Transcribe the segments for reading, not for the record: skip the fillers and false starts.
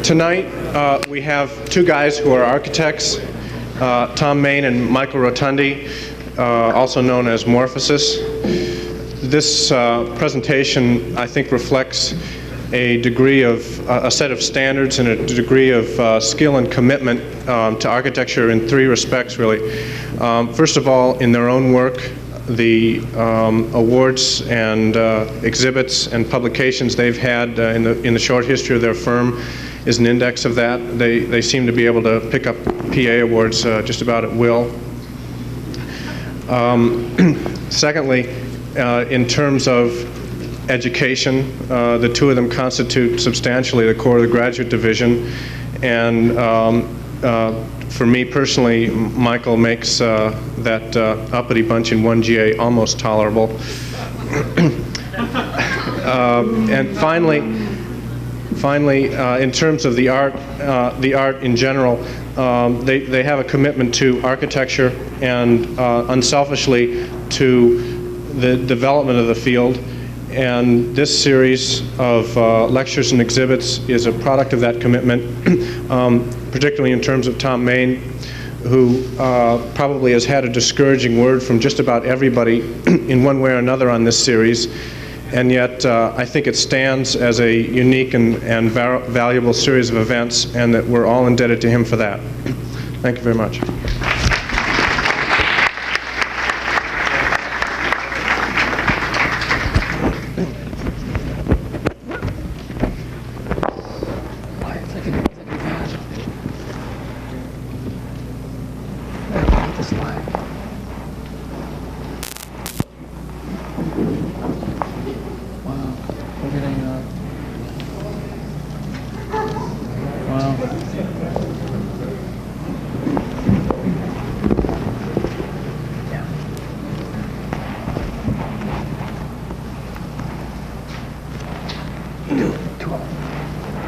Tonight we have two guys who are architects, Thom Mayne and Michael Rotondi, also known as Morphosis. This presentation, I think, reflects a degree of a set of standards and a degree of skill and commitment to architecture in three respects, really. First of all, in their own work, the awards and exhibits and publications they've had in the short history of their firm is an index of that. They seem to be able to pick up PA awards just about at will. Secondly, in terms of education, the two of them constitute substantially the core of the graduate division, and for me personally, Michael makes that uppity bunch in 1GA almost tolerable. And finally, in terms of the art in general, they have a commitment to architecture and unselfishly to the development of the field. And this series of lectures and exhibits is a product of that commitment, particularly in terms of Thom Mayne, who probably has had a discouraging word from just about everybody in one way or another on this series. And yet I think it stands as a unique and valuable series of events, and that we're all indebted to him for that. Thank you very much.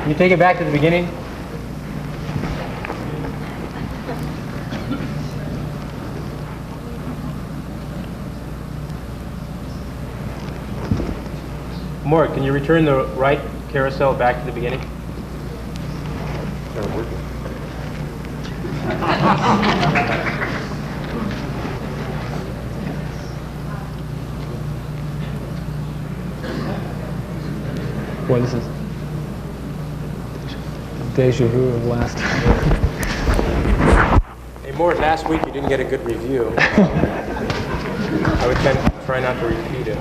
Can you take it back to the beginning? Mort, can you return the right carousel back to the beginning? Boy, this is deja vu of last time. Hey, Mort, last week you didn't get a good review. I would try not to repeat it.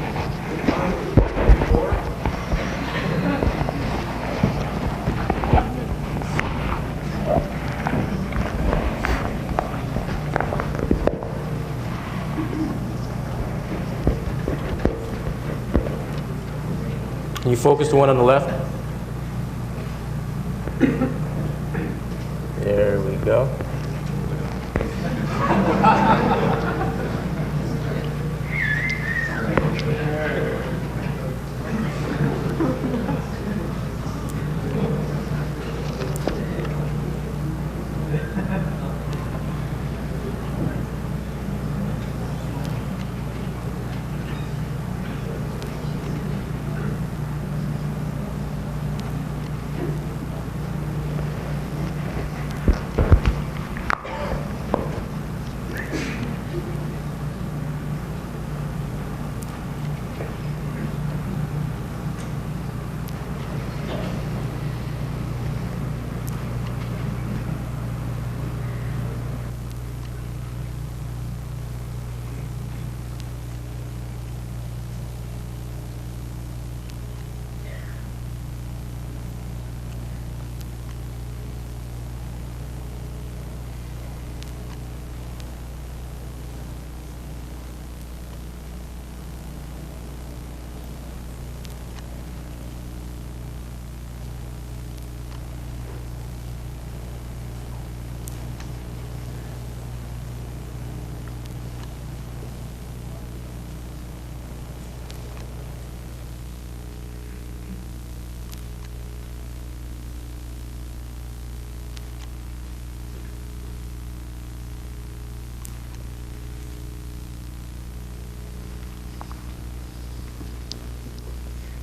Can you focus the one on the left? There we go.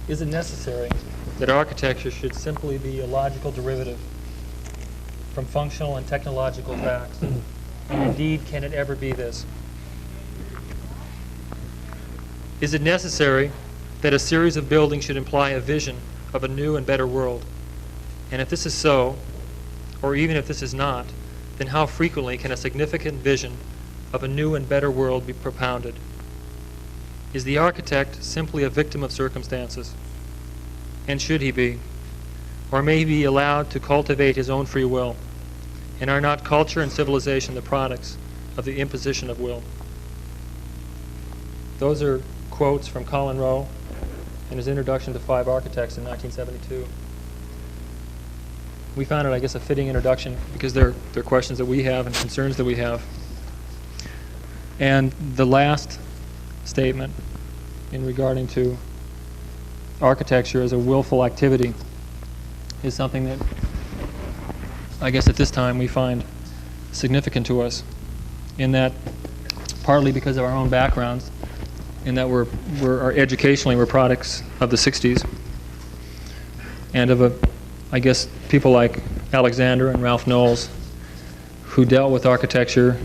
Is it necessary that architecture should simply be a logical derivative from functional and technological facts. And indeed, can it ever be this? Is it necessary that a series of buildings should imply a vision of a new and better world? And if this is so, or even if this is not, then how frequently can a significant vision of a new and better world be propounded? Is the architect simply a victim of circumstances? And should he be? Or may he be allowed to cultivate his own free will? And are not culture and civilization the products of the imposition of will? Those are quotes from Colin Rowe in his introduction to Five Architects in 1972. We found it, I guess, a fitting introduction because they're questions that we have and concerns that we have. And the last statement in regarding to architecture as a willful activity is something that I guess at this time we find significant to us, in that partly because of our own backgrounds, in that educationally we're products of the 60s and of I guess people like Alexander and Ralph Knowles, who dealt with architecture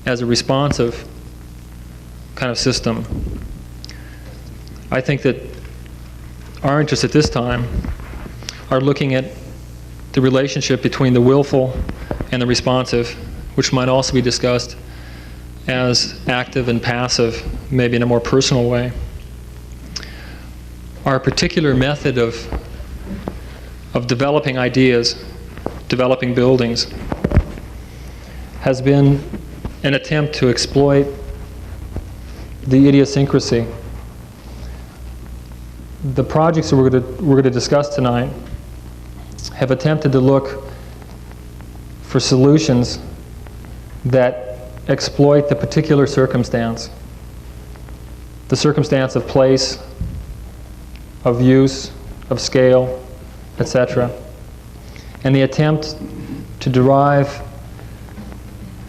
as a responsive kind of system. I think that our interests at this time are looking at the relationship between the willful and the responsive, which might also be discussed as active and passive, maybe in a more personal way. Our particular method of developing ideas, developing buildings, has been an attempt to exploit the idiosyncrasy. The projects that we're going to discuss tonight have attempted to look for solutions that exploit the particular circumstance, the circumstance of place, of use, of scale, etc. And the attempt to derive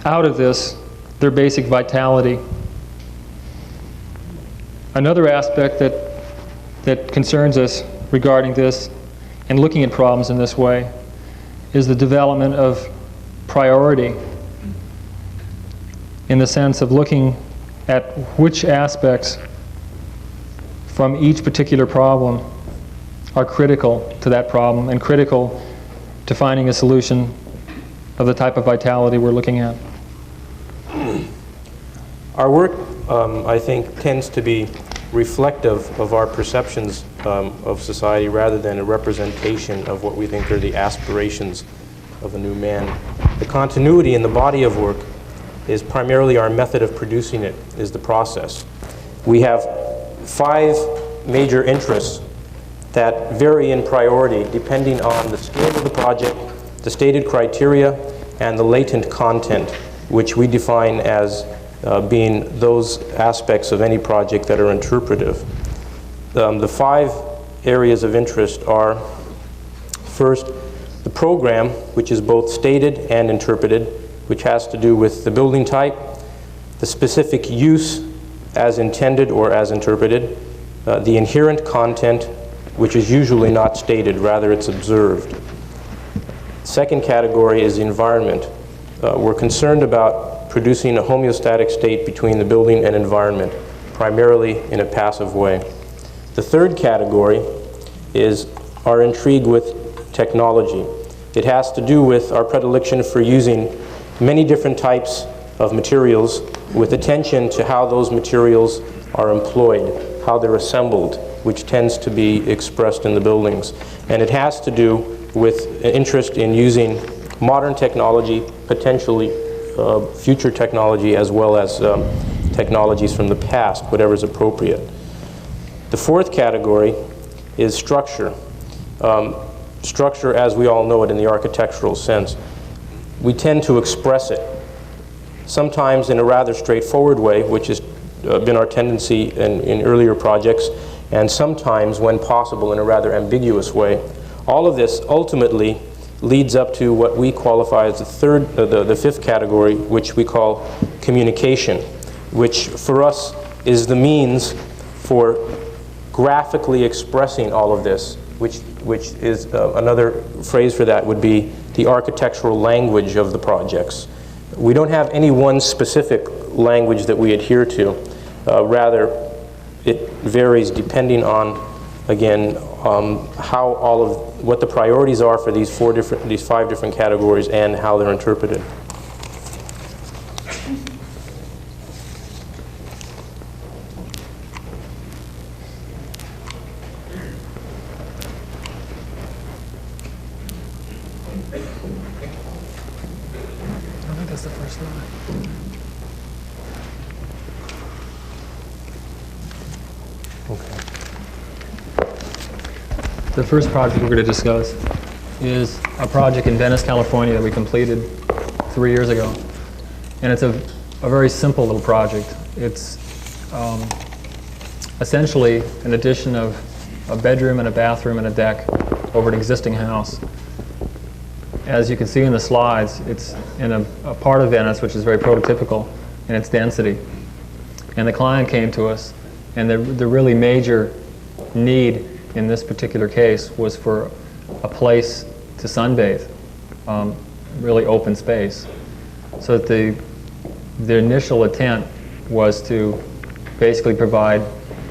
out of this their basic vitality. Another aspect that concerns us regarding this and looking at problems in this way is the development of priority, in the sense of looking at which aspects from each particular problem are critical to that problem and critical to finding a solution of the type of vitality we're looking at. Our work, I think, tends to be reflective of our perceptions of society rather than a representation of what we think are the aspirations of a new man. The continuity in the body of work is primarily our method of producing it, is the process. We have 5 major interests that vary in priority depending on the scale of the project, the stated criteria, and the latent content, which we define as being those aspects of any project that are interpretive. The 5 areas of interest are, first, the program, which is both stated and interpreted, which has to do with the building type, the specific use as intended or as interpreted, the inherent content, which is usually not stated, rather it's observed. Second category is the environment. We're concerned about producing a homeostatic state between the building and environment, primarily in a passive way. The third category is our intrigue with technology. It has to do with our predilection for using many different types of materials with attention to how those materials are employed, how they're assembled, which tends to be expressed in the buildings. And it has to do with interest in using modern technology, potentially future technology, as well as technologies from the past, whatever is appropriate. The fourth category is structure. Structure as we all know it in the architectural sense. We tend to express it, sometimes in a rather straightforward way, which has been our tendency in earlier projects, and sometimes, when possible, in a rather ambiguous way. All of this ultimately leads up to what we qualify as the fifth category, which we call communication, which for us is the means for graphically expressing all of this, which is another phrase for that would be the architectural language of the projects. We don't have any one specific language that we adhere to. Rather, it varies depending on, again, what the priorities are for these 5 different categories and how they're interpreted. I think that's the first line. The first project we're going to discuss is a project in Venice, California that we completed 3 years ago. And it's a very simple little project. It's essentially an addition of a bedroom and a bathroom and a deck over an existing house. As you can see in the slides, it's in a part of Venice which is very prototypical in its density. And the client came to us, and the really major need in this particular case was for a place to sunbathe, really open space. So that the initial intent was to basically provide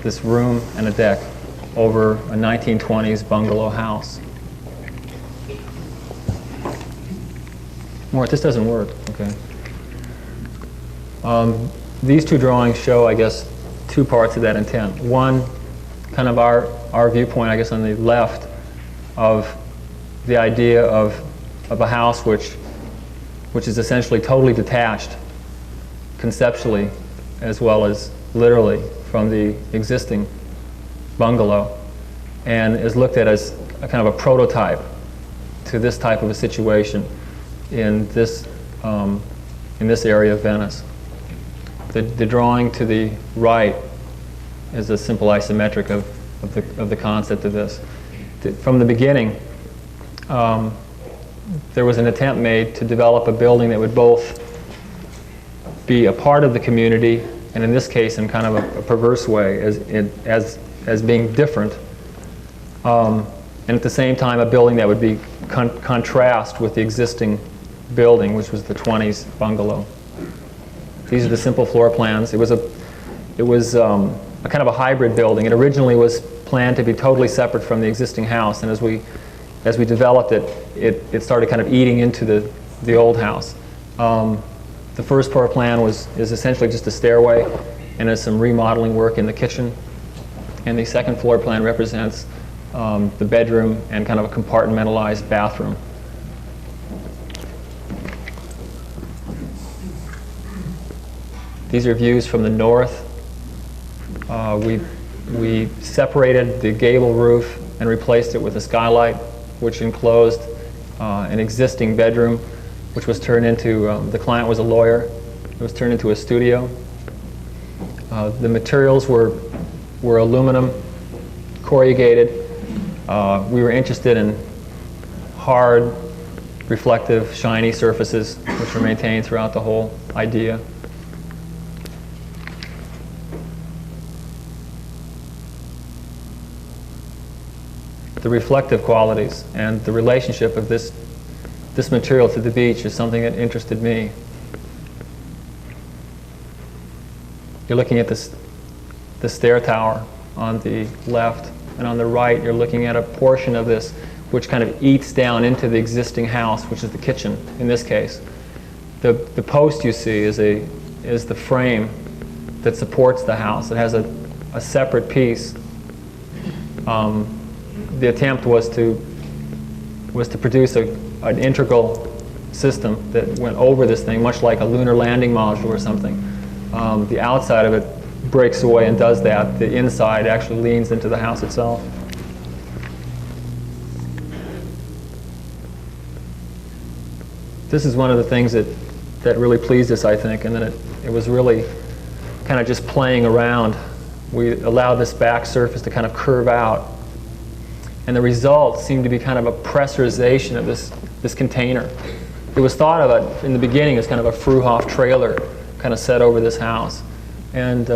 this room and a deck over a 1920s bungalow house. Mort, this doesn't work. Okay. These 2 drawings show, I guess, 2 parts of that intent. One, kind of our viewpoint, I guess, on the left of the idea of a house which is essentially totally detached conceptually as well as literally from the existing bungalow, and is looked at as a kind of a prototype to this type of a situation in this area of Venice. The drawing to the right is a simple isometric of the concept of this. From the beginning, there was an attempt made to develop a building that would both be a part of the community, and in this case, in kind of a perverse way, as being different, and at the same time, a building that would be contrast with the existing building, which was the 20s bungalow. These are the simple floor plans. It was a kind of a hybrid building. It originally was planned to be totally separate from the existing house, and as we developed it, it started kind of eating into the old house. The first floor plan is essentially just a stairway, and there's some remodeling work in the kitchen. And the second floor plan represents the bedroom and kind of a compartmentalized bathroom. These are views from the north. We separated the gable roof and replaced it with a skylight, which enclosed an existing bedroom, which was turned into, the client was a lawyer, it was turned into a studio. The materials were aluminum, corrugated. We were interested in hard, reflective, shiny surfaces, which were maintained throughout the whole idea. The reflective qualities and the relationship of this material to the beach is something that interested me. You're looking at the stair tower on the left, and on the right you're looking at a portion of this which kind of eats down into the existing house, which is the kitchen in this case. The post you see is the frame that supports the house. It has a separate piece. The attempt was to produce an integral system that went over this thing, much like a lunar landing module or something. The outside of it breaks away and does that. The inside actually leans into the house itself. This is one of the things that really pleased us, I think, and then it was really kind of just playing around. We allowed this back surface to kind of curve out. And the result seemed to be kind of a pressurization of this container. It was thought of in the beginning as kind of a Fruhoff trailer kind of set over this house. And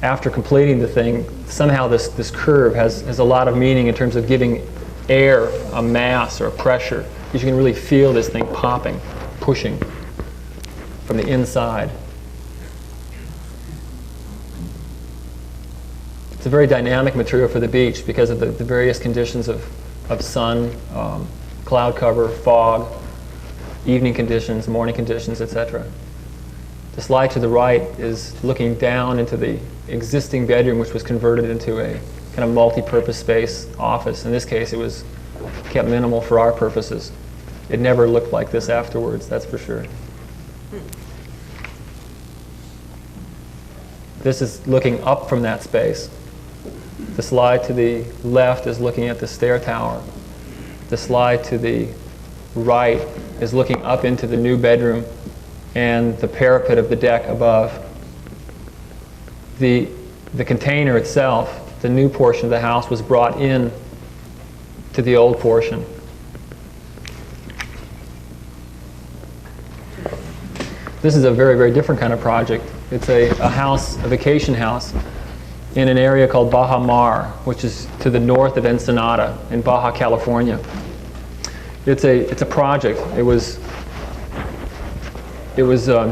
after completing the thing, somehow this curve has a lot of meaning in terms of giving air, a mass, or a pressure. You can really feel this thing popping, pushing from the inside. It's a very dynamic material for the beach because of the various conditions of sun, cloud cover, fog, evening conditions, morning conditions, etc. The slide to the right is looking down into the existing bedroom, which was converted into a kind of multi-purpose space office. In this case, it was kept minimal for our purposes. It never looked like this afterwards, that's for sure. This is looking up from that space. The slide to the left is looking at the stair tower. The slide to the right is looking up into the new bedroom and the parapet of the deck above. The container itself, the new portion of the house, was brought in to the old portion. This is a very, very different kind of project. It's a house, a vacation house, in an area called Baja Mar, which is to the north of Ensenada in Baja, California. It's a project. It was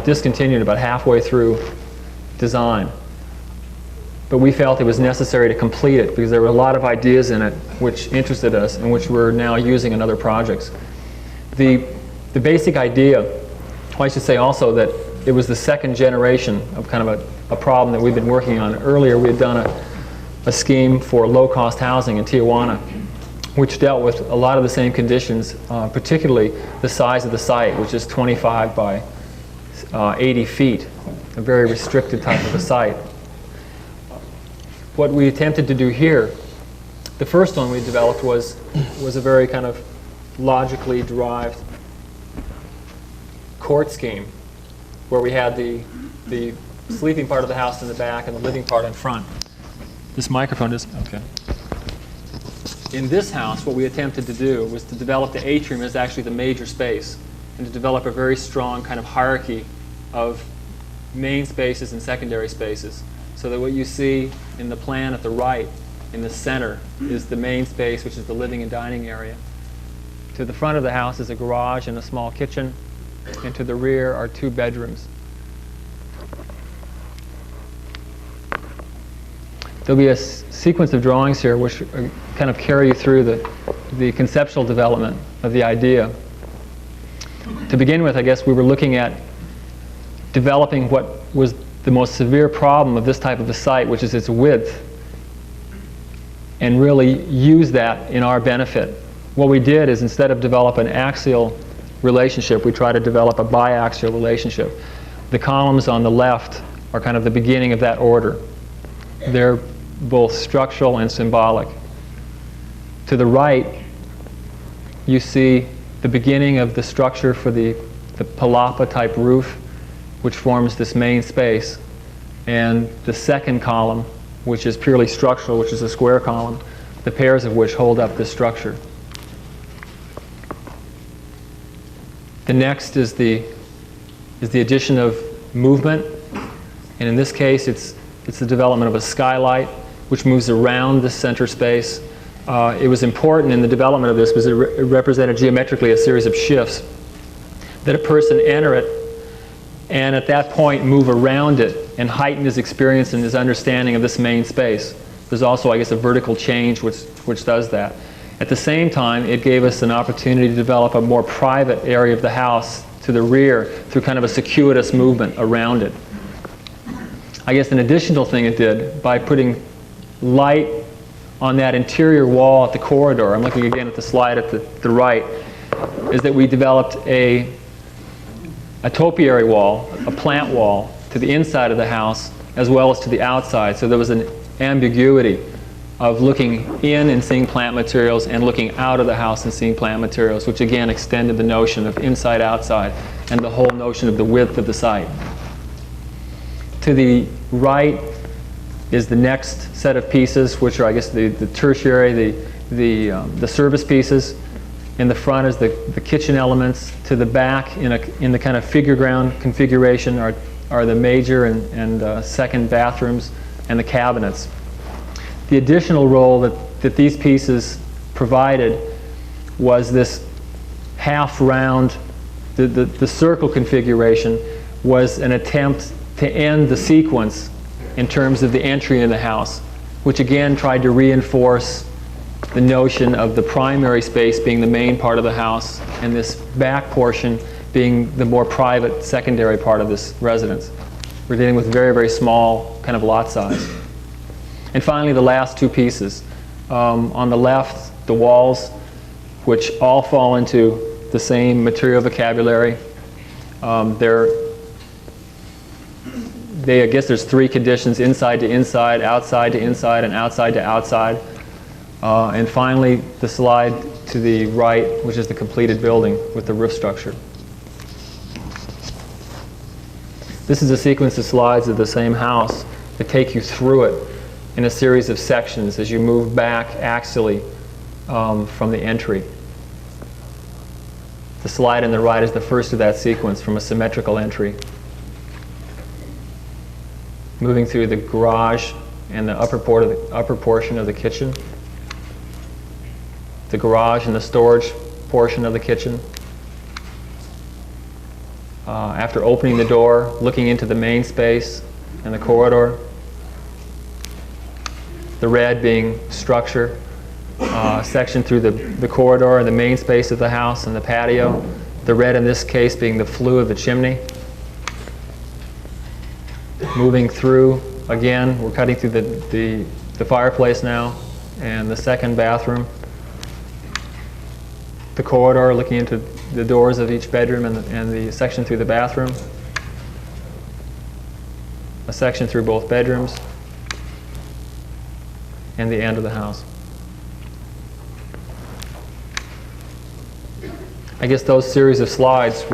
discontinued about halfway through design. But we felt it was necessary to complete it because there were a lot of ideas in it which interested us and which we're now using in other projects. The basic idea, well, I should say also that it was the second generation of kind of a problem that we've been working on. Earlier we had done a scheme for low-cost housing in Tijuana, which dealt with a lot of the same conditions, particularly the size of the site, which is 25 by 80 feet, a very restricted type of a site. What we attempted to do here, the first one we developed was a very kind of logically derived court scheme, where we had the sleeping part of the house in the back and the living part in front. This microphone is, okay. In this house, what we attempted to do was to develop the atrium as actually the major space and to develop a very strong kind of hierarchy of main spaces and secondary spaces. So that what you see in the plan at the right, in the center, is the main space, which is the living and dining area. To the front of the house is a garage and a small kitchen, and to the rear are 2 bedrooms. There'll be a sequence of drawings here which kind of carry you through the conceptual development of the idea. To begin with, I guess we were looking at developing what was the most severe problem of this type of a site, which is its width, and really use that in our benefit. What we did is, instead of develop an axial relationship, we try to develop a biaxial relationship. The columns on the left are kind of the beginning of that order. They're both structural and symbolic. To the right, you see the beginning of the structure for the palapa type roof, which forms this main space, and the second column, which is purely structural, which is a square column, the pairs of which hold up this structure. The next is the addition of movement, and in this case it's the development of a skylight which moves around the center space. It was important in the development of this because it represented geometrically a series of shifts, that a person enter it and at that point move around it and heighten his experience and his understanding of this main space. There's also, I guess, a vertical change which does that. At the same time, it gave us an opportunity to develop a more private area of the house to the rear through kind of a circuitous movement around it. I guess an additional thing it did, by putting light on that interior wall at the corridor, I'm looking again at the slide at the right, is that we developed a topiary wall, a plant wall, to the inside of the house as well as to the outside. So there was an ambiguity of looking in and seeing plant materials and looking out of the house and seeing plant materials, which again extended the notion of inside-outside and the whole notion of the width of the site. To the right is the next set of pieces, which are, I guess, the tertiary, the service pieces. In the front is the kitchen elements. To the back, in the kind of figure ground configuration, are the major and second bathrooms and the cabinets. The additional role that these pieces provided was this half-round, the circle configuration was an attempt to end the sequence in terms of the entry in the house, which again tried to reinforce the notion of the primary space being the main part of the house and this back portion being the more private secondary part of this residence. We're dealing with very, very small kind of lot size. And finally, the last two pieces. On the left, the walls, which all fall into the same material vocabulary. I guess there's three conditions: inside to inside, outside to inside, and outside to outside. And finally, the slide to the right, which is the completed building with the roof structure. This is a sequence of slides of the same house that take you through it in a series of sections as you move back axially from the entry. The slide on the right is the first of that sequence from a symmetrical entry. Moving through the garage and the upper portion of the kitchen. The garage and the storage portion of the kitchen. After opening the door, looking into the main space and the corridor. The red being structure, section through the corridor and the main space of the house and the patio. The red in this case being the flue of the chimney. Moving through, again, we're cutting through the fireplace now and the second bathroom. The corridor, looking into the doors of each bedroom and the section through the bathroom. A section through both bedrooms. And the end of the house. I guess those series of slides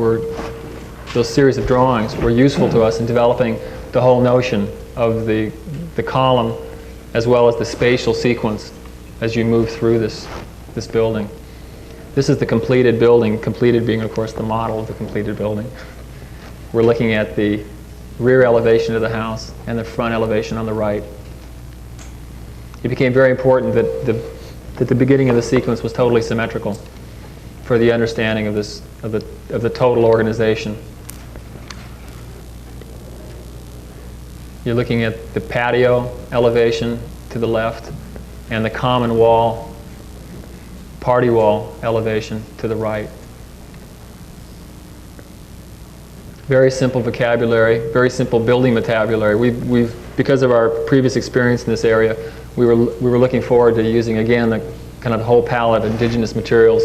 those series of drawings were useful to us in developing the whole notion of the column as well as the spatial sequence as you move through this building. This is the completed building, completed being, of course, the model of the completed building. We're looking at the rear elevation of the house and the front elevation on the right. It became very important that the beginning of the sequence was totally symmetrical for the understanding of the total organization. You're looking at the patio elevation to the left and the common wall, party wall elevation to the right. Very simple vocabulary, very simple building vocabulary. We've because of our previous experience in this area, we were looking forward to using again the kind of the whole palette of indigenous materials.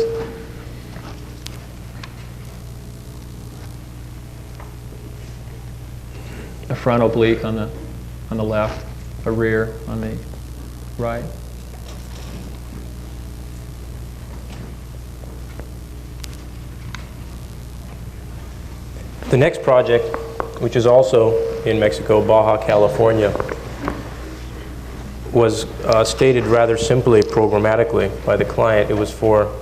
A front oblique on the left, a rear on the right. The next project, which is also in Mexico, Baja California, was stated rather simply programmatically by the client. It was for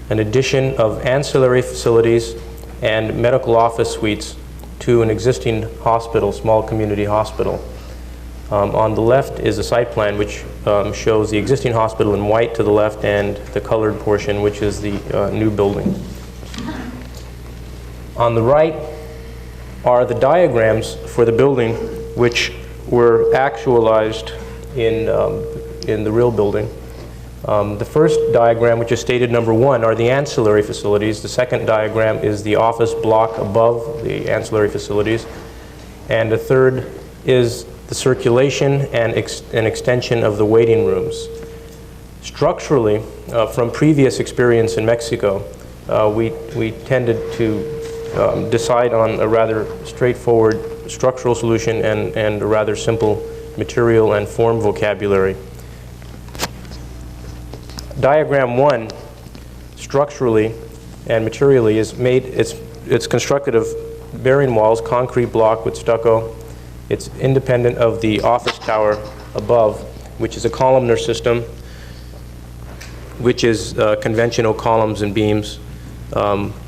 an addition of ancillary facilities and medical office suites to an existing hospital, small community hospital. On the left is a site plan which shows the existing hospital in white to the left and the colored portion, which is the new building. On the right are the diagrams for the building which were actualized in the real building. The first diagram, which is stated number 1, are the ancillary facilities. The second diagram is the office block above the ancillary facilities. And the third is the circulation and an extension of the waiting rooms. Structurally, from previous experience in Mexico, we tended to decide on a rather straightforward structural solution and a rather simple material and form vocabulary. Diagram 1, structurally and materially, is made. It's constructed of bearing walls, concrete block with stucco. It's independent of the office tower above, which is a columnar system, which is conventional columns and beams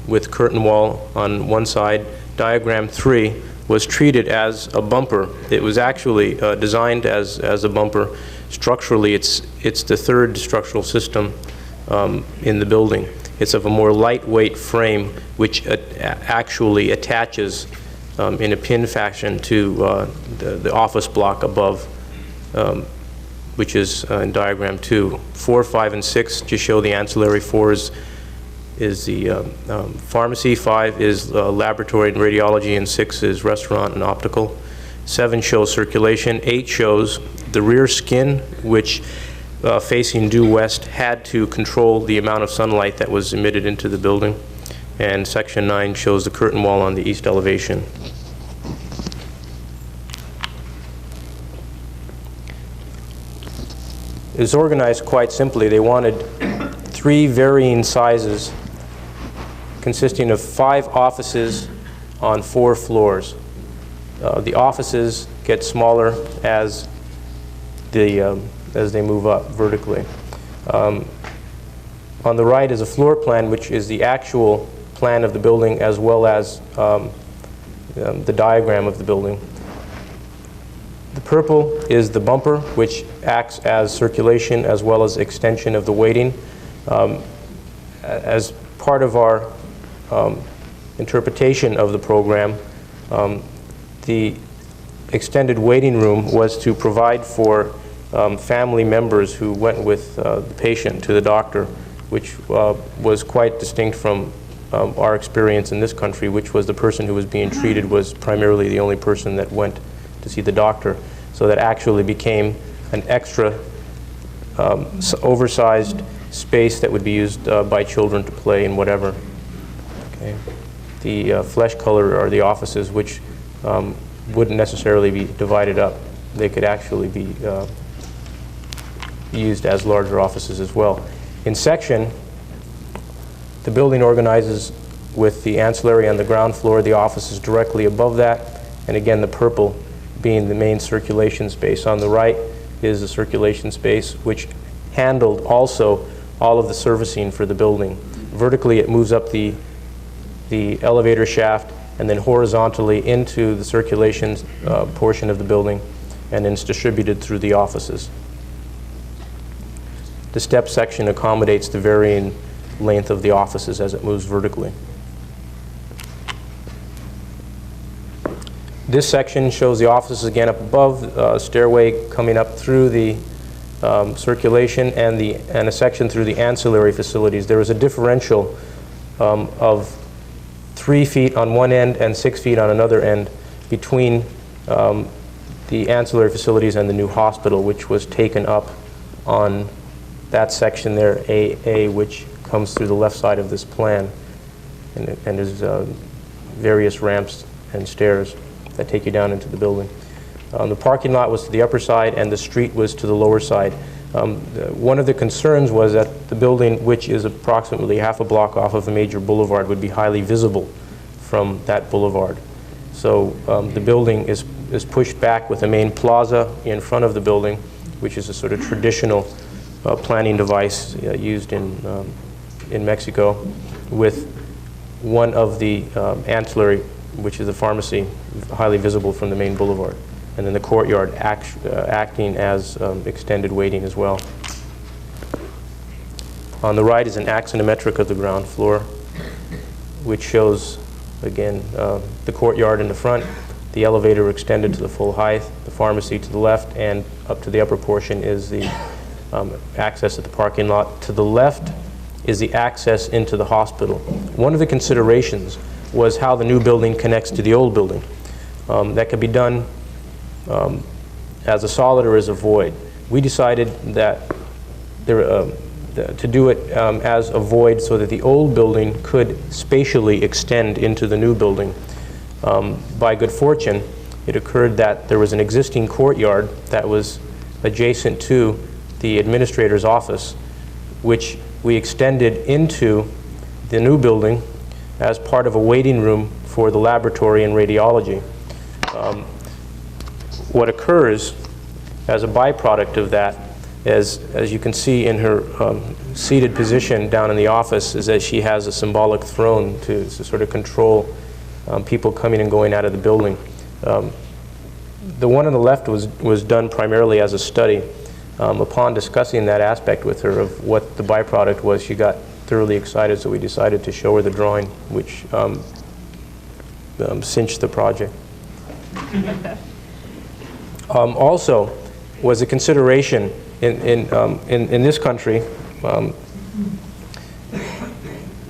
with curtain wall on one side. Diagram 3 was treated as a bumper. It was actually designed as a bumper. Structurally, it's the third structural system in the building. It's of a more lightweight frame, which actually attaches in a pin fashion to the office block above, which is in diagram 2. 4, 5, and 6 just show the ancillary. 4 is the pharmacy, 5 is laboratory and radiology, and 6 is restaurant and optical. 7 shows circulation. 8 shows the rear skin, which facing due west had to control the amount of sunlight that was emitted into the building. And section 9 shows the curtain wall on the east elevation. It was organized quite simply. They wanted 3 varying sizes consisting of 5 offices on 4 floors. The offices get smaller as they move up vertically. On the right is a floor plan, which is the actual plan of the building as well as the diagram of the building. The purple is the bumper, which acts as circulation as well as extension of the waiting. As part of our interpretation of the program, the extended waiting room was to provide for family members who went with the patient to the doctor, which was quite distinct from our experience in this country, which was the person who was being treated was primarily the only person that went to see the doctor. So that actually became an extra oversized space that would be used by children to play and whatever. Okay. The flesh color are the offices, which wouldn't necessarily be divided up. They could actually be used as larger offices as well. In section, the building organizes with the ancillary on the ground floor, the offices directly above that, and again the purple being the main circulation space. On the right is the circulation space, which handled also all of the servicing for the building. Vertically, it moves up the elevator shaft, and then horizontally into the circulation portion of the building, and then it's distributed through the offices. The step section accommodates the varying length of the offices as it moves vertically. This section shows the offices again up above, stairway coming up through the circulation, and a section through the ancillary facilities. There is a differential of 3 feet on one end and 6 feet on another end between the ancillary facilities and the new hospital, which was taken up on that section there, AA, which comes through the left side of this plan. And there's various ramps and stairs that take you down into the building. The parking lot was to the upper side and the street was to the lower side. One of the concerns was that the building, which is approximately half a block off of a major boulevard, would be highly visible from that boulevard. So the building is pushed back with a main plaza in front of the building, which is a sort of traditional planning device used in Mexico, with one of the ancillary, which is the pharmacy, highly visible from the main boulevard. And then the courtyard acting as extended waiting as well. On the right is an axonometric of the ground floor, which shows, again, the courtyard in the front, the elevator extended to the full height, the pharmacy to the left, and up to the upper portion is the access to the parking lot. To the left is the access into the hospital. One of the considerations was how the new building connects to the old building. That could be done as a solid or as a void. We decided that to do it as a void so that the old building could spatially extend into the new building. By good fortune, it occurred that there was an existing courtyard that was adjacent to the administrator's office, which we extended into the new building as part of a waiting room for the laboratory and radiology. What occurs as a byproduct of that, as you can see in her seated position down in the office, is that she has a symbolic throne to sort of control people coming and going out of the building. The one on the left was done primarily as a study. Upon discussing that aspect with her of what the byproduct was, she got thoroughly excited, so we decided to show her the drawing, which cinched the project. Also, was a consideration in this country,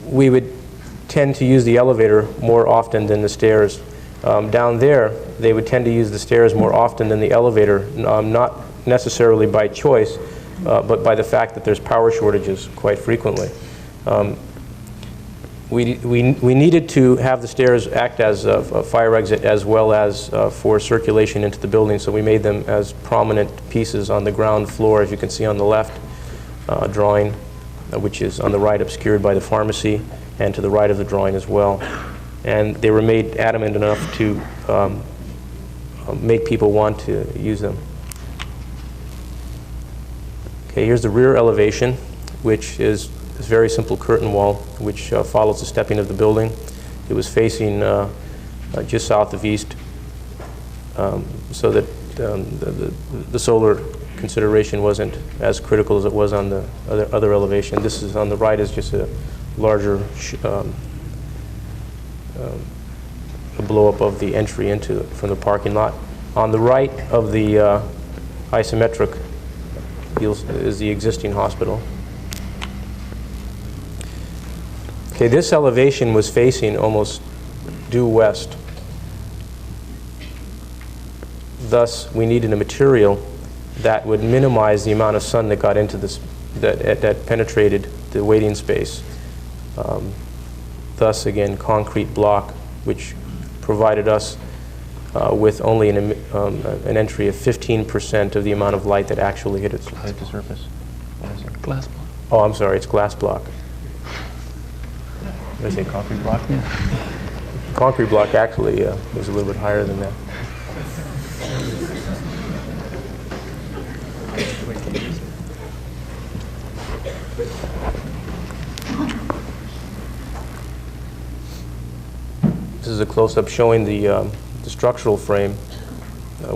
we would tend to use the elevator more often than the stairs. Down there, they would tend to use the stairs more often than the elevator, not necessarily by choice, but by the fact that there's power shortages quite frequently. We needed to have the stairs act as a fire exit as well as for circulation into the building, so we made them as prominent pieces on the ground floor, as you can see on the left drawing, which is on the right obscured by the pharmacy, and to the right of the drawing as well. And they were made adamant enough to make people want to use them. Okay, here's the rear elevation, which is this very simple curtain wall, which follows the stepping of the building. It was facing just south of east, so that the solar consideration wasn't as critical as it was on the other elevation. This is on the right is just a larger a blow-up of the entry into from the parking lot. On the right of the isometric is the existing hospital. Okay, this elevation was facing almost due west. Thus, we needed a material that would minimize the amount of sun that got into this, that penetrated the waiting space. Thus, again, concrete block, which provided us with only an entry of 15% of the amount of light that actually hit its surface. What is it? Glass block. Oh, I'm sorry, it's glass block. Did I say concrete block? Yeah. Concrete block actually was a little bit higher than that. This is a close-up showing the structural frame,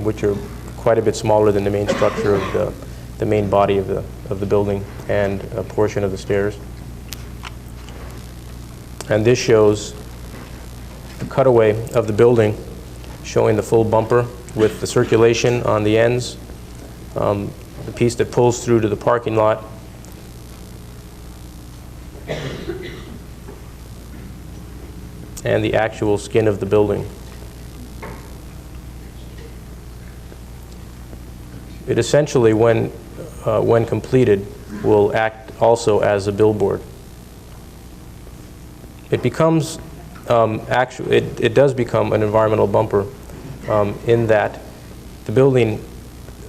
which are quite a bit smaller than the main structure of the main body of the building and a portion of the stairs. And this shows the cutaway of the building, showing the full bumper with the circulation on the ends, the piece that pulls through to the parking lot, and the actual skin of the building. It essentially, when completed, will act also as a billboard. It becomes, it does become an environmental bumper in that the building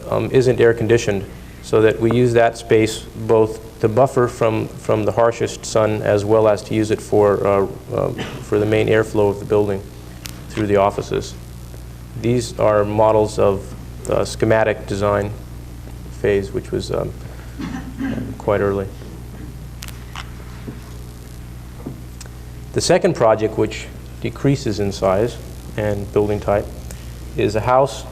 isn't air conditioned, so that we use that space both to buffer from the harshest sun as well as to use it for the main airflow of the building through the offices. These are models of the schematic design phase, which was quite early. The second project, which decreases in size and building type, is a house.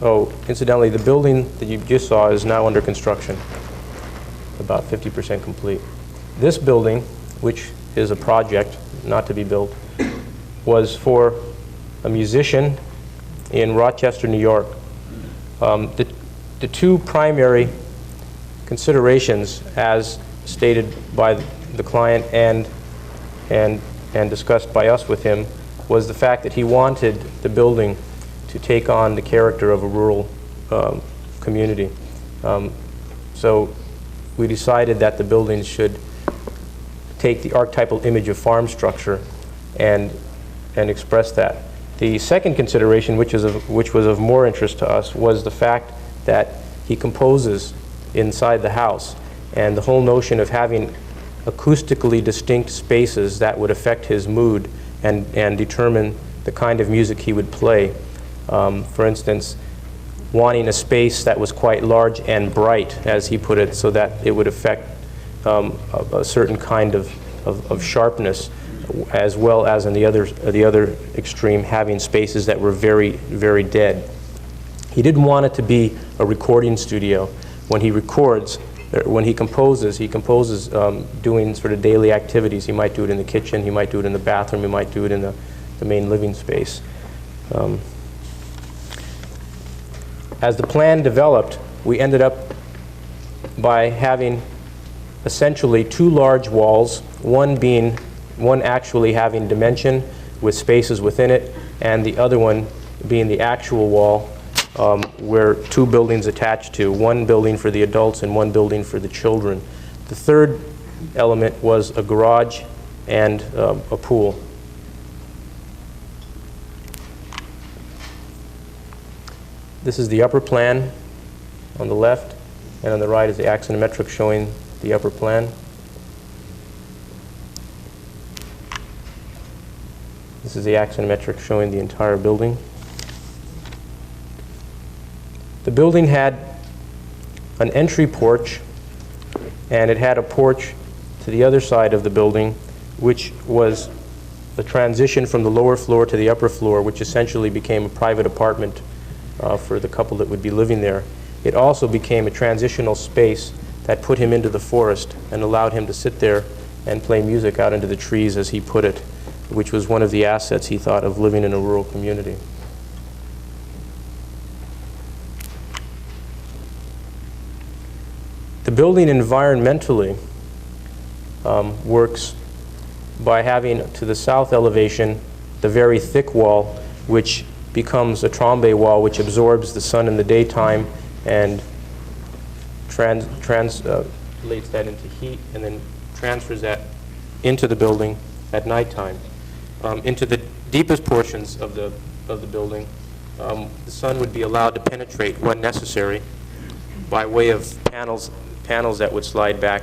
Oh, incidentally, the building that you just saw is now under construction, about 50% complete. This building, which is a project not to be built, was for a musician in Rochester, New York. The two primary considerations, as stated by the client and discussed by us with him, was the fact that he wanted the building to take on the character of a rural community. So we decided that the building should take the archetypal image of farm structure and express that. The second consideration, which was of more interest to us, was the fact that he composes inside the house, and the whole notion of having acoustically distinct spaces that would affect his mood and determine the kind of music he would play. For instance, wanting a space that was quite large and bright, as he put it, so that it would affect a certain kind of sharpness as well as in the other extreme, having spaces that were very, very dead. He didn't want it to be a recording studio. When he records, when he composes doing sort of daily activities. He might do it in the kitchen, he might do it in the bathroom, he might do it in the main living space. As the plan developed, we ended up by having essentially two large walls, one actually having dimension with spaces within it, and the other one being the actual wall where two buildings attached to, one building for the adults and one building for the children. The third element was a garage and a pool. This is the upper plan on the left, and on the right is the axonometric showing the upper plan. This is the axonometric showing the entire building. The building had an entry porch, and it had a porch to the other side of the building, which was the transition from the lower floor to the upper floor, which essentially became a private apartment for the couple that would be living there. It also became a transitional space that put him into the forest and allowed him to sit there and play music out into the trees, as he put it, which was one of the assets he thought of living in a rural community. The building environmentally works by having to the south elevation the very thick wall, which becomes a trombe wall, which absorbs the sun in the daytime and translates that into heat, and then transfers that into the building at nighttime. Into the deepest portions of the building, the sun would be allowed to penetrate when necessary by way of panels that would slide back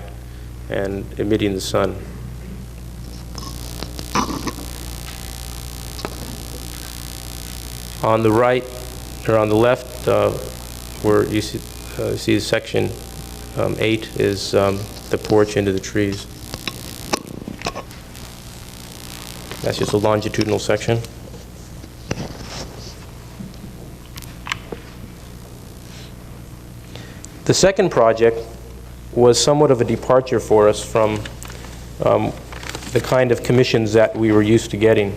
and emitting the sun. On the right, or on the left, where you see section 8 is the porch into the trees. That's just a longitudinal section. The second project was somewhat of a departure for us from the kind of commissions that we were used to getting.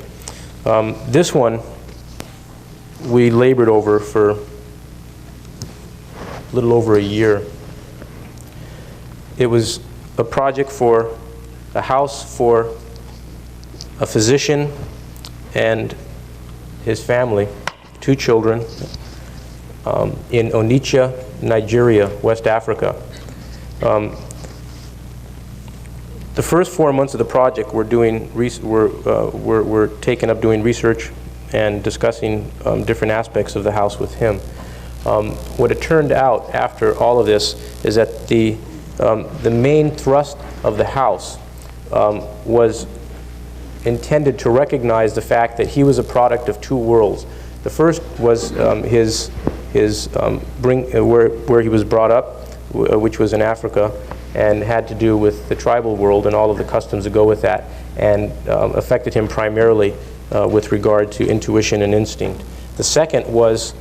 This one we labored over for a little over a year. It was a project for a house for a physician and his family, 2 children, in Onitsha, Nigeria, West Africa. The first 4 months of the project were taken up doing research and discussing different aspects of the house with him. What it turned out after all of this is that the main thrust of the house was intended to recognize the fact that he was a product of 2 worlds. The first was where he was brought up, which was in Africa, and had to do with the tribal world and all of the customs that go with that, and affected him primarily with regard to intuition and instinct. The second was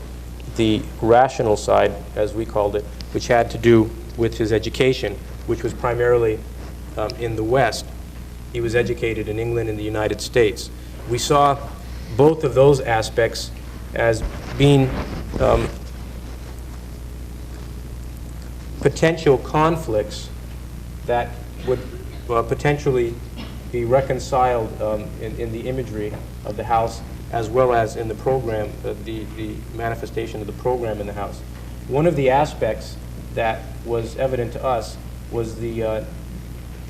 the rational side, as we called it, which had to do with his education, which was primarily in the West. He was educated in England and the United States. We saw both of those aspects as being potential conflicts that would potentially be reconciled in the imagery of the house, as well as in the program, the manifestation of the program in the house. One of the aspects that was evident to us was the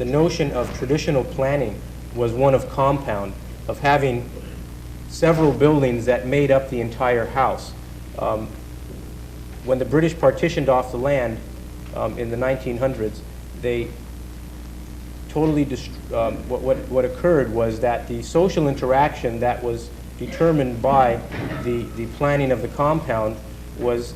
notion of traditional planning was one of compound, of having several buildings that made up the entire house. When the British partitioned off the land in the 1900s, they totally what occurred was that the social interaction that was determined by the planning of the compound was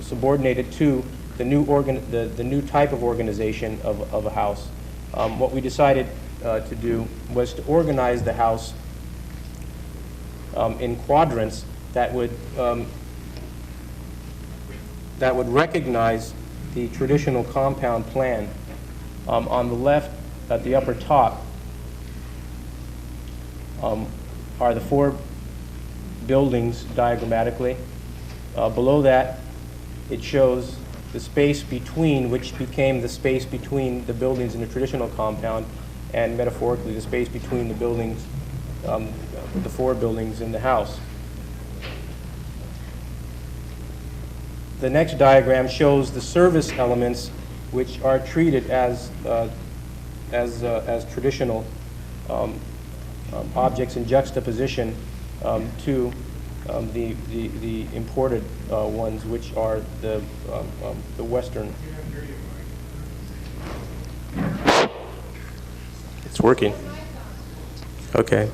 subordinated to the new type of organization of a house. What we decided to do was to organize the house in quadrants that would recognize the traditional compound plan. On the left, at the upper top, are the 4 buildings diagrammatically. Below that, it shows the space between, which became the space between the buildings in the traditional compound, and metaphorically the space between the buildings, the 4 buildings in the house. The next diagram shows the service elements, which are treated as traditional objects in juxtaposition to the imported ones, which are the Western. It's working. Okay.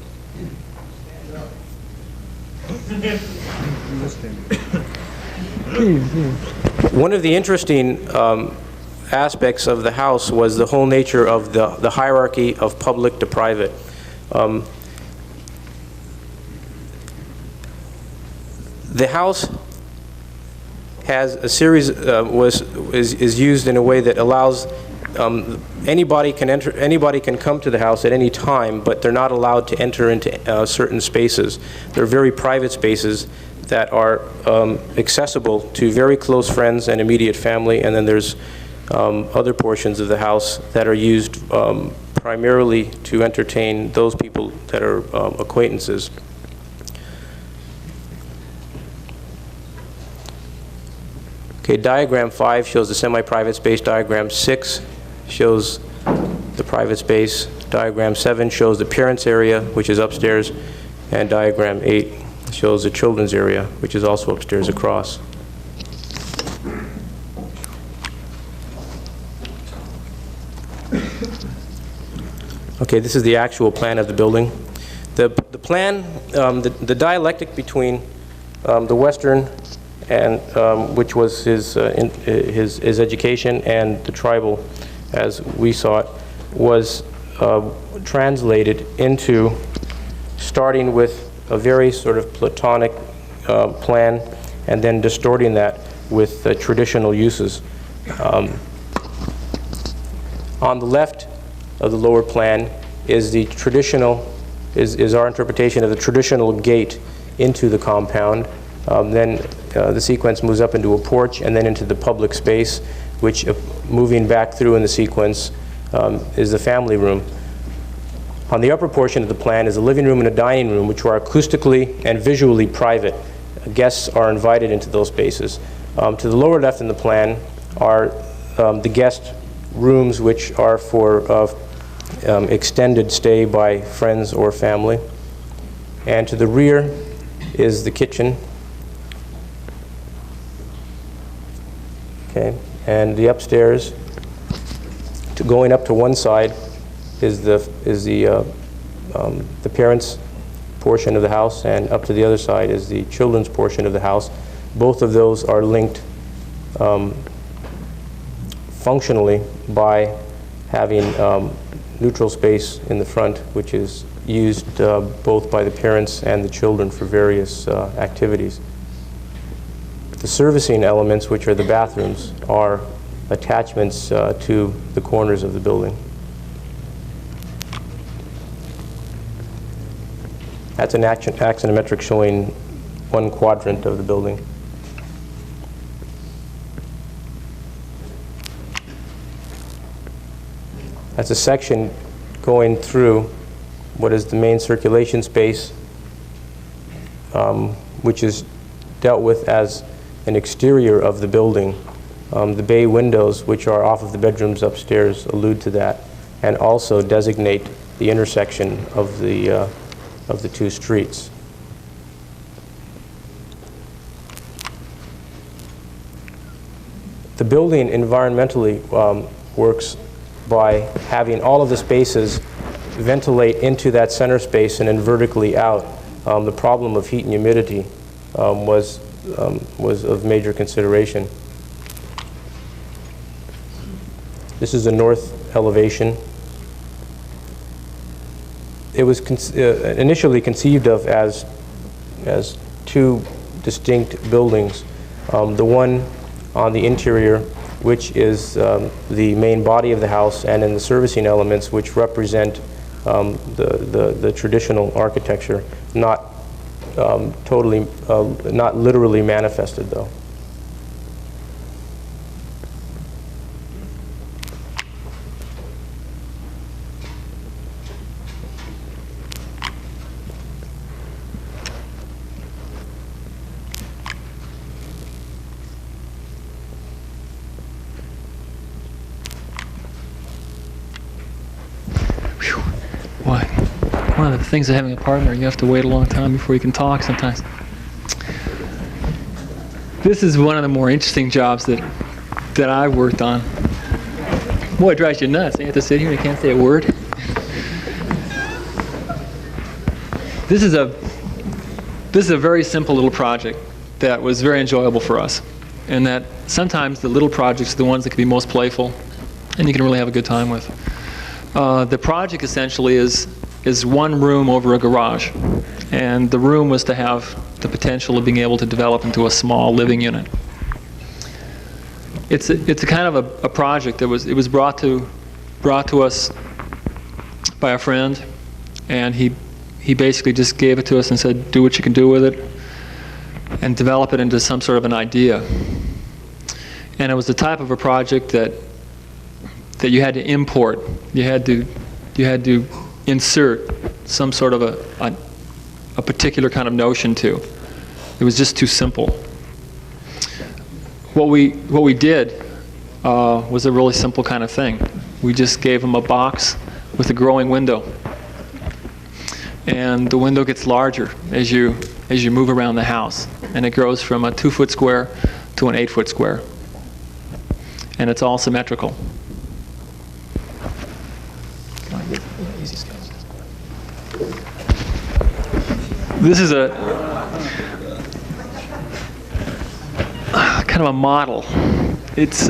One of the interesting aspects of the house was the whole nature of the hierarchy of public to private. The house has a series is used in a way that allows anybody can come to the house at any time, but they're not allowed to enter into certain spaces. They're very private spaces that are accessible to very close friends and immediate family, and then there's other portions of the house that are used primarily to entertain those people that are acquaintances. Okay, diagram 5 shows the semi-private space. Diagram 6 shows the private space. Diagram 7 shows the parents' area, which is upstairs, and diagram 8 shows the children's area, which is also upstairs across. Okay, this is the actual plan of the building. The plan, the dialectic between the Western and which was his education, and the tribal, as we saw it, was translated into starting with a very sort of Platonic plan, and then distorting that with traditional uses. On the left of the lower plan is the traditional, is our interpretation of the traditional gate into the compound. Then the sequence moves up into a porch and then into the public space, which moving back through in the sequence is the family room. On the upper portion of the plan is a living room and a dining room, which are acoustically and visually private. Guests are invited into those spaces. To the lower left in the plan are the guest rooms, which are for extended stay by friends or family. And to the rear is the kitchen. Okay, and the upstairs, going up to one side, is the parents' portion of the house, and up to the other side is the children's portion of the house. Both of those are linked functionally by having neutral space in the front, which is used both by the parents and the children for various activities. The servicing elements, which are the bathrooms, are attachments to the corners of the building. That's an axonometric showing one quadrant of the building. That's a section going through what is the main circulation space, which is dealt with as an exterior of the building. The bay windows, which are off of the bedrooms upstairs, allude to that, and also designate the intersection of the two streets. The building environmentally works by having all of the spaces ventilate into that center space and then vertically out. The problem of heat and humidity was of major consideration. This is the north elevation. initially conceived of as two distinct buildings. The one on the interior, which is the main body of the house, and in the servicing elements, which represent the traditional architecture, not not literally manifested, though. One of the things of having a partner, you have to wait a long time before you can talk sometimes. This is one of the more interesting jobs that I've worked on. Boy, it drives you nuts. You have to sit here and you can't say a word. This is a very simple little project that was very enjoyable for us. And that sometimes the little projects are the ones that can be most playful and you can really have a good time with. The project essentially is one room over a garage, and the room was to have the potential of being able to develop into a small living unit. It's a kind of a project that was brought to us by a friend, and he basically just gave it to us and said, do what you can do with it and develop it into some sort of an idea. And it was the type of a project that you had to import. You had to insert some sort of a particular kind of notion to. It was just too simple. What we did was a really simple kind of thing. We just gave them a box with a growing window, and the window gets larger as you move around the house, and it grows from a 2-foot square to an 8-foot square, and it's all symmetrical. This is a kind of a model. It's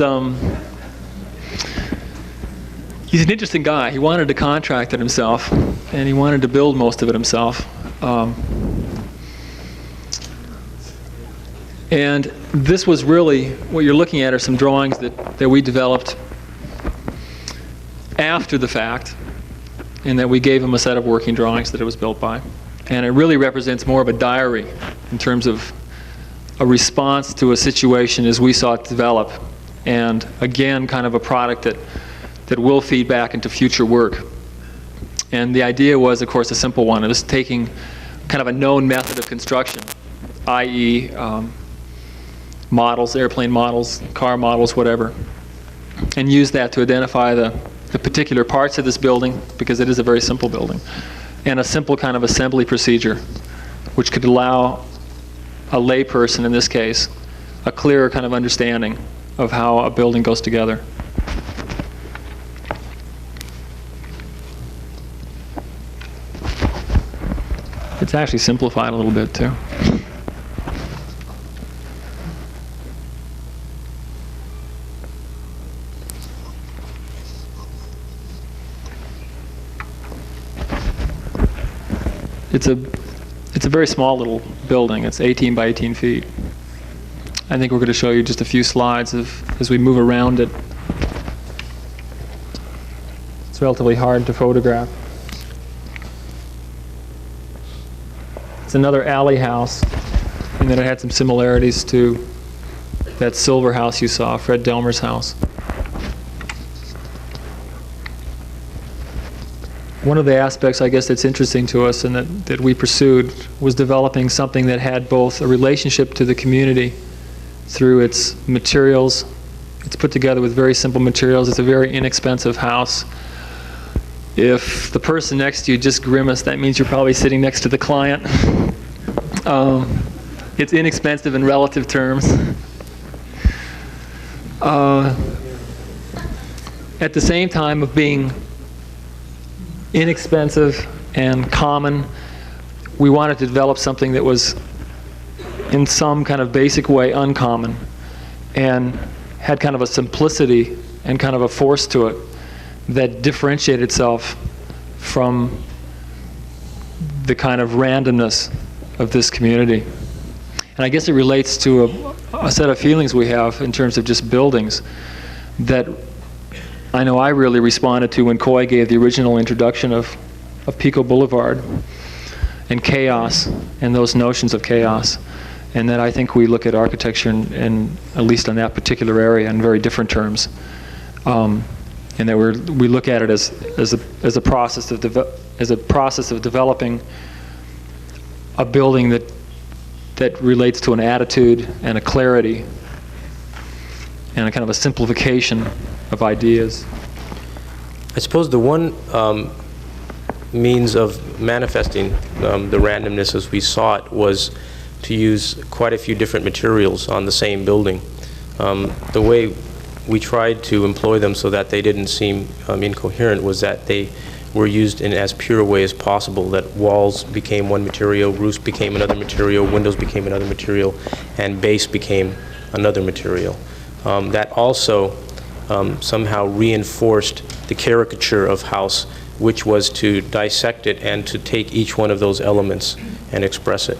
he's an interesting guy. He wanted to contract it himself, and he wanted to build most of it himself. And this was really, what you're looking at are some drawings that we developed after the fact, and that we gave him a set of working drawings that it was built by. And it really represents more of a diary in terms of a response to a situation as we saw it develop. And again, kind of a product that will feed back into future work. And the idea was, of course, a simple one. It was taking kind of a known method of construction, i.e. Models, airplane models, car models, whatever, and use that to identify the particular parts of this building, because it is a very simple building, and a simple kind of assembly procedure which could allow a layperson, in this case, a clearer kind of understanding of how a building goes together. It's actually simplified a little bit too. It's a very small little building. It's 18 by 18 feet. I think we're going to show you just a few slides as we move around it. It's relatively hard to photograph. It's another alley house, and then it had some similarities to that silver house you saw, Fred Delmer's house. One of the aspects, I guess, that's interesting to us and that we pursued was developing something that had both a relationship to the community through its materials. It's put together with very simple materials. It's a very inexpensive house. If the person next to you just grimaced, that means you're probably sitting next to the client. It's inexpensive in relative terms. At the same time of being inexpensive and common, we wanted to develop something that was in some kind of basic way uncommon and had kind of a simplicity and kind of a force to it that differentiated itself from the kind of randomness of this community. And I guess it relates to a set of feelings we have in terms of just buildings that I know I really responded to when Coy gave the original introduction of Pico Boulevard and chaos and those notions of chaos. And that I think we look at architecture in at least on that particular area in very different terms. And that we look at it as a process of developing a building that relates to an attitude and a clarity and a kind of a simplification of ideas. I suppose the one means of manifesting the randomness as we saw it was to use quite a few different materials on the same building. The way we tried to employ them so that they didn't seem incoherent was that they were used in as pure a way as possible, that walls became one material, roofs became another material, windows became another material, and base became another material. That also somehow reinforced the caricature of house, which was to dissect it and to take each one of those elements and express it.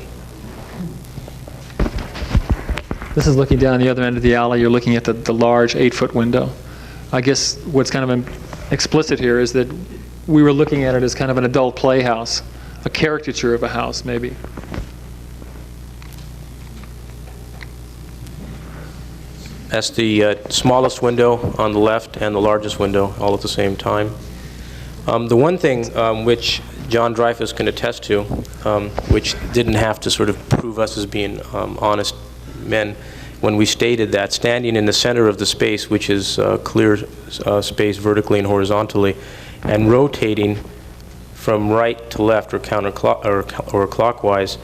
This is looking down the other end of the alley. You're looking at the large 8-foot window. I guess what's kind of explicit here is that we were looking at it as kind of an adult playhouse, a caricature of a house, maybe. That's the smallest window on the left and the largest window all at the same time. The one thing which John Dreyfus can attest to, which didn't have to sort of prove us as being honest men, when we stated that standing in the center of the space, which is clear space vertically and horizontally, and rotating from right to left or or clockwise,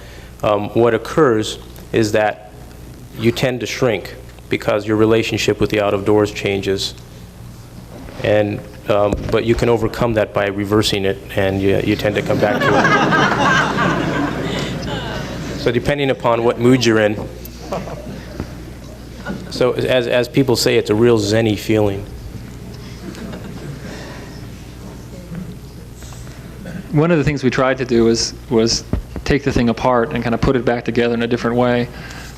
what occurs is that you tend to shrink because your relationship with the out of doors changes. And but you can overcome that by reversing it, and you tend to come back to it. So depending upon what mood you're in. So as people say, it's a real zen-y feeling. One of the things we tried to do was take the thing apart and kind of put it back together in a different way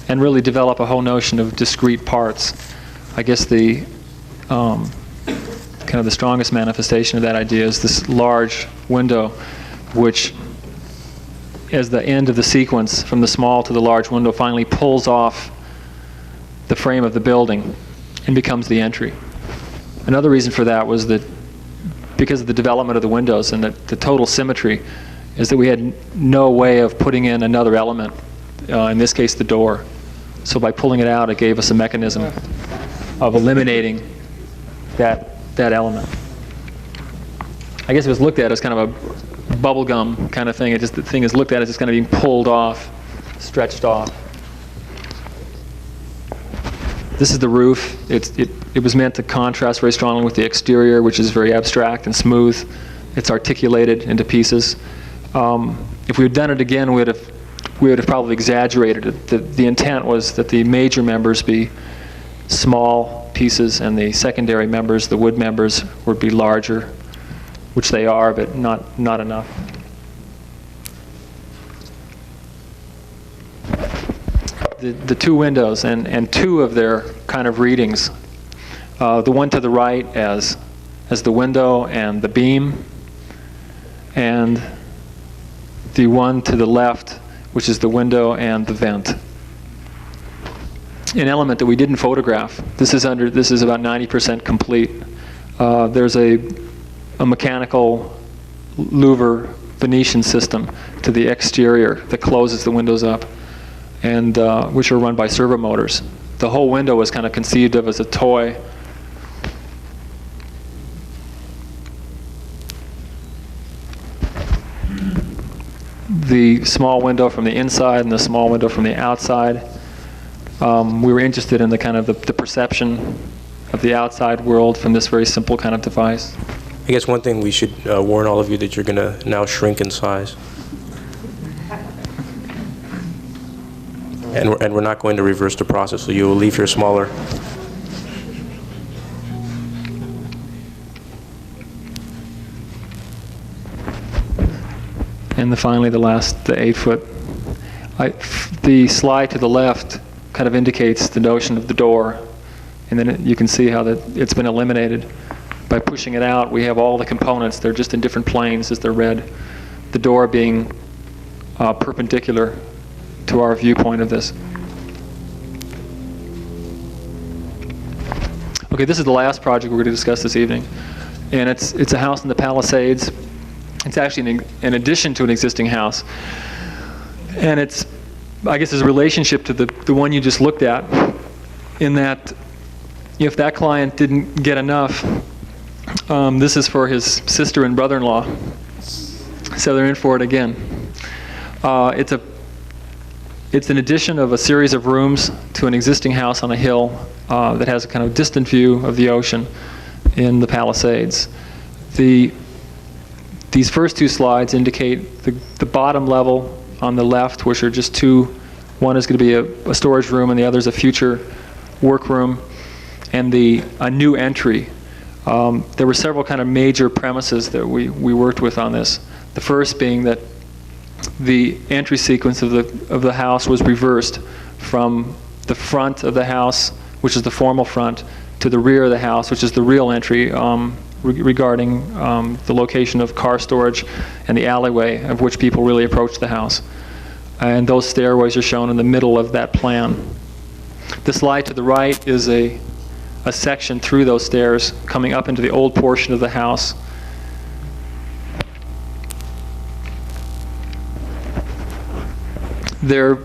and really develop a whole notion of discrete parts. I guess the kind of the strongest manifestation of that idea is this large window, which as the end of the sequence from the small to the large window finally pulls off the frame of the building and becomes the entry. Another reason for that was that because of the development of the windows and the total symmetry is that we had no way of putting in another element, in this case the door. So by pulling it out, it gave us a mechanism of eliminating that element. I guess it was looked at as kind of a bubblegum kind of thing. The thing is looked at as just kind of being pulled off, stretched off. This is the roof. It was meant to contrast very strongly with the exterior, which is very abstract and smooth. It's articulated into pieces. If we had done it again, we would have probably exaggerated it. The intent was that the major members be small pieces and the secondary members, the wood members, would be larger, which they are, but not enough. The two windows and two of their kind of readings. The one to the right as the window and the beam, and the one to the left, which is the window and the vent. An element that we didn't photograph. This is about 90% complete. There's a mechanical louver Venetian system to the exterior that closes the windows up, and which are run by servo motors. The whole window was kind of conceived of as a toy. The small window from the inside and the small window from the outside. We were interested in the kind of the perception of the outside world from this very simple kind of device. I guess one thing we should warn all of you that you're going to now shrink in size. And we're not going to reverse the process, so you will leave here smaller. and finally the 8-foot. The slide to the left kind of indicates the notion of the door, and then you can see how it's been eliminated. By pushing it out, we have all the components. They're just in different planes as they're read. The door being perpendicular to our viewpoint of this. Okay, this is the last project we're going to discuss this evening, and it's a house in the Palisades. It's actually an addition to an existing house, and it's, I guess, there's a relationship to the one you just looked at, in that if that client didn't get enough, this is for his sister and brother-in-law, so they're in for it again. It's an addition of a series of rooms to an existing house on a hill that has a kind of distant view of the ocean in the Palisades. These first two slides indicate the bottom level on the left, which are just two. One is going to be a storage room, and the other is a future workroom, and a new entry. There were several kind of major premises that we worked with on this. The first being that the entry sequence of the house was reversed from the front of the house, which is the formal front, to the rear of the house, which is the real entry, regarding the location of car storage and the alleyway of which people really approach the house. And those stairways are shown in the middle of that plan. The slide to the right is a section through those stairs coming up into the old portion of the house. There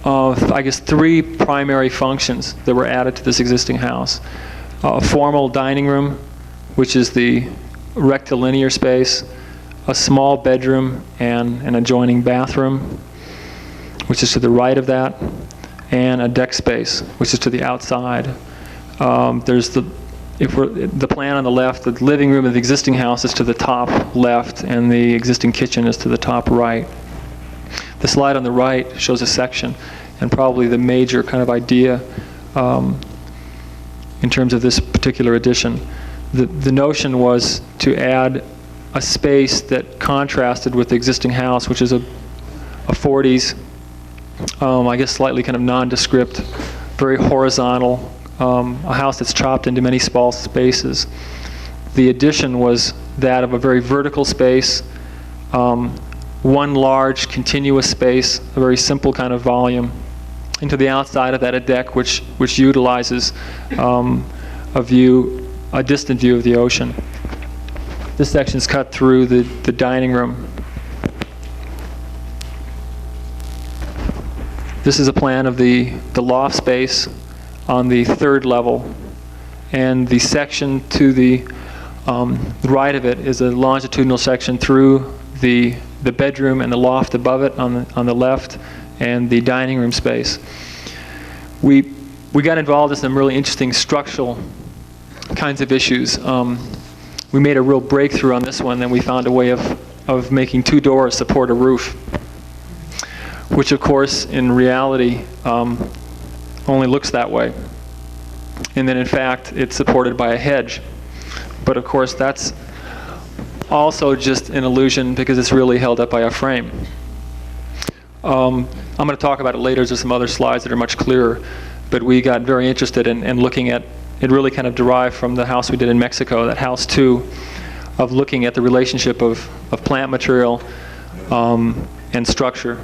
are, I guess, three primary functions that were added to this existing house. A formal dining room, which is the rectilinear space, a small bedroom and an adjoining bathroom, which is to the right of that, and a deck space, which is to the outside. There's the plan on the left, the living room of the existing house is to the top left, and the existing kitchen is to the top right. The slide on the right shows a section, and probably the major kind of idea in terms of this particular addition. The notion was to add a space that contrasted with the existing house, which is a 40s, I guess slightly kind of nondescript, very horizontal, a house that's chopped into many small spaces. The addition was that of a very vertical space, one large continuous space, a very simple kind of volume, and to the outside of that a deck which utilizes a distant view of the ocean. This section is cut through the dining room. This is a plan of the loft space on the third level, and the section to the right of it is a longitudinal section through the bedroom and the loft above it on the left, and the dining room space. We got involved in some really interesting structural kinds of issues. We made a real breakthrough on this one, and we found a way of making two doors support a roof, which of course in reality only looks that way. And then in fact it's supported by a hedge. But of course that's also just an illusion because it's really held up by a frame. I'm going to talk about it later. There's some other slides that are much clearer. But we got very interested in looking at, it really kind of derived from the house we did in Mexico, that house 2, of looking at the relationship of plant material and structure.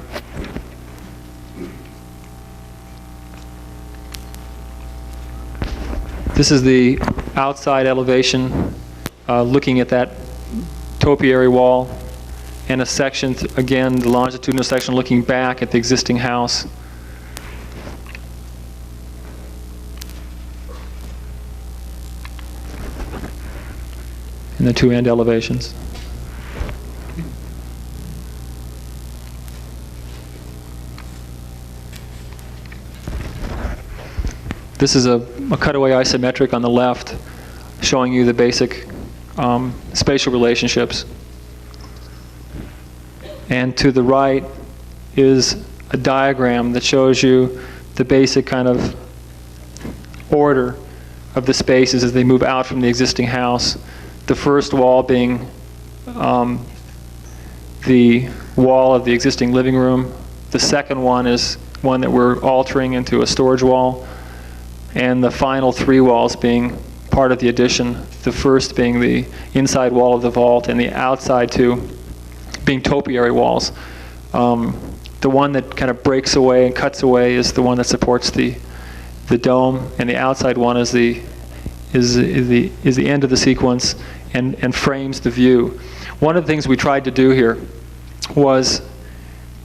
This is the outside elevation, looking at that topiary wall, and a section, again, the longitudinal section looking back at the existing house. And the two end elevations. This is a cutaway isometric on the left, showing you the basic spatial relationships. And to the right is a diagram that shows you the basic kind of order of the spaces as they move out from the existing house. The first wall being the wall of the existing living room. The second one is one that we're altering into a storage wall, and the final 3 walls being part of the addition. The first being the inside wall of the vault, and the outside 2 being topiary walls. The one that kind of breaks away and cuts away is the one that supports the dome, and the outside one is the end of the sequence and frames the view. One of the things we tried to do here was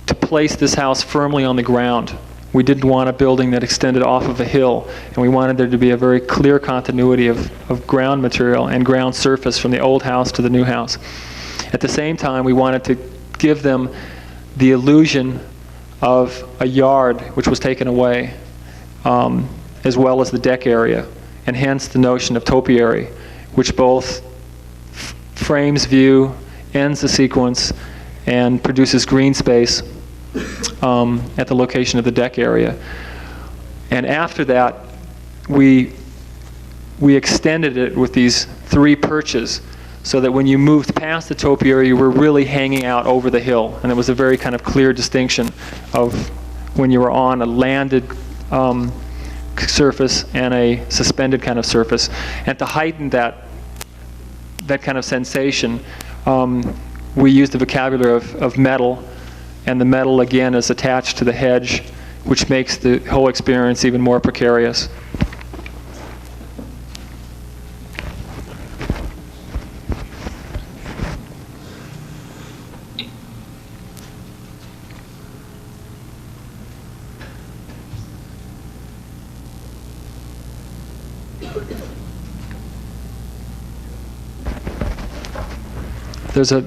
to place this house firmly on the ground. We didn't want a building that extended off of a hill, and we wanted there to be a very clear continuity of ground material and ground surface from the old house to the new house. At the same time, we wanted to give them the illusion of a yard which was taken away, as well as the deck area, and hence the notion of topiary, which both frames view, ends the sequence, and produces green space at the location of the deck area. And after that, we extended it with these 3 perches, so that when you moved past the topiary, you were really hanging out over the hill. And it was a very kind of clear distinction of when you were on a landed surface and a suspended kind of surface. And to heighten that kind of sensation, we used the vocabulary of metal, and the metal again is attached to the hedge, which makes the whole experience even more precarious. There's a